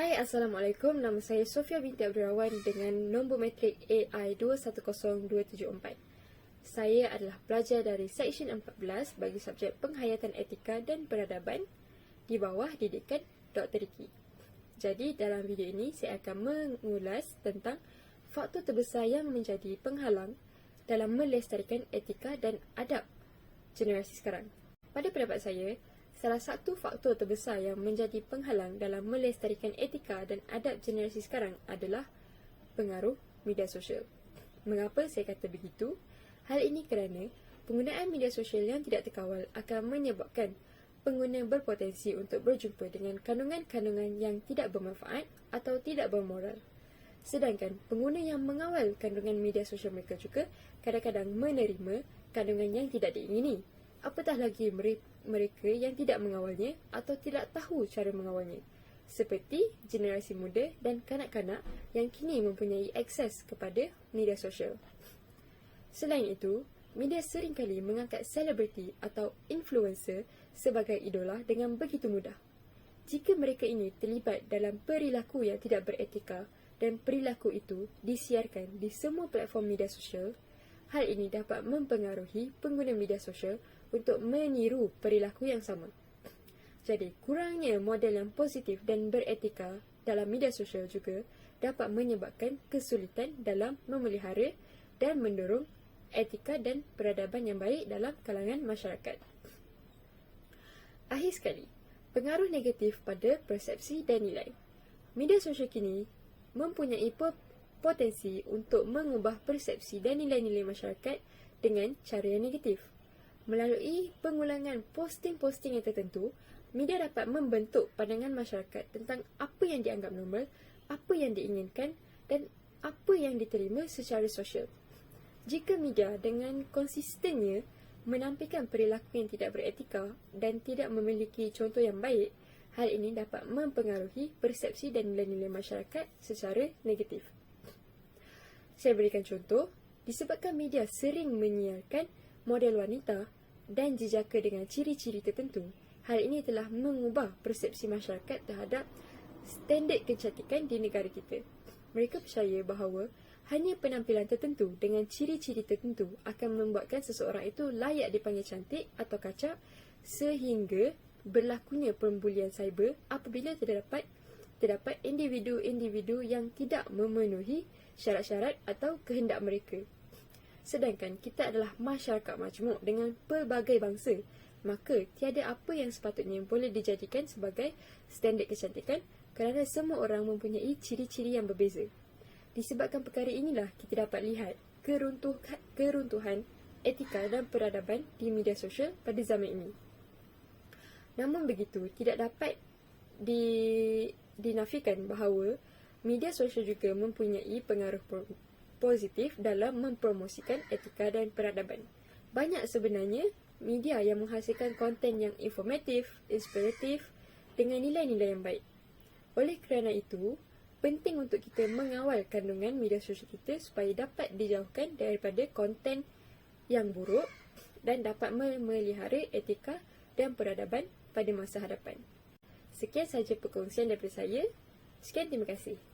Hai, Assalamualaikum. Nama saya Sofia binti Abdul Rawan dengan nombor matrik AI210274. Saya adalah pelajar dari Seksyen 14 bagi subjek Penghayatan Etika dan Peradaban di bawah didikan Dr. Riki. Jadi, dalam video ini saya akan mengulas tentang faktor terbesar yang menjadi penghalang dalam melestarikan etika dan adab generasi sekarang. Pada pendapat saya, salah satu faktor terbesar yang menjadi penghalang dalam melestarikan etika dan adab generasi sekarang adalah pengaruh media sosial. Mengapa saya kata begitu? Hal ini kerana penggunaan media sosial yang tidak terkawal akan menyebabkan pengguna berpotensi untuk berjumpa dengan kandungan-kandungan yang tidak bermanfaat atau tidak bermoral. Sedangkan pengguna yang mengawal kandungan media sosial mereka juga kadang-kadang menerima kandungan yang tidak diingini. Apatah lagi mereka yang tidak mengawalnya atau tidak tahu cara mengawalnya, seperti generasi muda dan kanak-kanak yang kini mempunyai akses kepada media sosial. Selain itu, media seringkali mengangkat selebriti atau influencer sebagai idola dengan begitu mudah. Jika mereka ini terlibat dalam perilaku yang tidak beretika dan perilaku itu disiarkan di semua platform media sosial, hal ini dapat mempengaruhi pengguna media sosial untuk meniru perilaku yang sama. Jadi, kurangnya model yang positif dan beretika dalam media sosial juga dapat menyebabkan kesulitan dalam memelihara dan mendorong etika dan peradaban yang baik dalam kalangan masyarakat. Akhir sekali, pengaruh negatif pada persepsi dan nilai. Media sosial kini mempunyai potensi untuk mengubah persepsi dan nilai-nilai masyarakat dengan cara yang negatif. Melalui pengulangan posting-posting yang tertentu, media dapat membentuk pandangan masyarakat tentang apa yang dianggap normal, apa yang diinginkan dan apa yang diterima secara sosial. Jika media dengan konsistennya menampilkan perilaku yang tidak beretika dan tidak memiliki contoh yang baik, hal ini dapat mempengaruhi persepsi dan nilai-nilai masyarakat secara negatif. Saya berikan contoh, disebabkan media sering menyiarkan model wanita dan jejaka dengan ciri-ciri tertentu, hal ini telah mengubah persepsi masyarakat terhadap standard kecantikan di negara kita. Mereka percaya bahawa hanya penampilan tertentu dengan ciri-ciri tertentu akan membuatkan seseorang itu layak dipanggil cantik atau kacak, sehingga berlakunya pembulian cyber apabila terdapat individu-individu yang tidak memenuhi syarat-syarat atau kehendak mereka. Sedangkan kita adalah masyarakat majmuk dengan pelbagai bangsa, maka tiada apa yang sepatutnya boleh dijadikan sebagai standard kecantikan kerana semua orang mempunyai ciri-ciri yang berbeza. Disebabkan perkara inilah kita dapat lihat keruntuhan etika dan peradaban di media sosial pada zaman ini. Namun begitu, tidak dapat dinafikan bahawa media sosial juga mempunyai pengaruh positif dalam mempromosikan etika dan peradaban. Banyak sebenarnya media yang menghasilkan konten yang informatif, inspiratif dengan nilai-nilai yang baik. Oleh kerana itu, penting untuk kita mengawal kandungan media sosial kita supaya dapat dijauhkan daripada konten yang buruk dan dapat memelihara etika dan peradaban pada masa hadapan. Sekian sahaja perkongsian daripada saya. Sekian, terima kasih.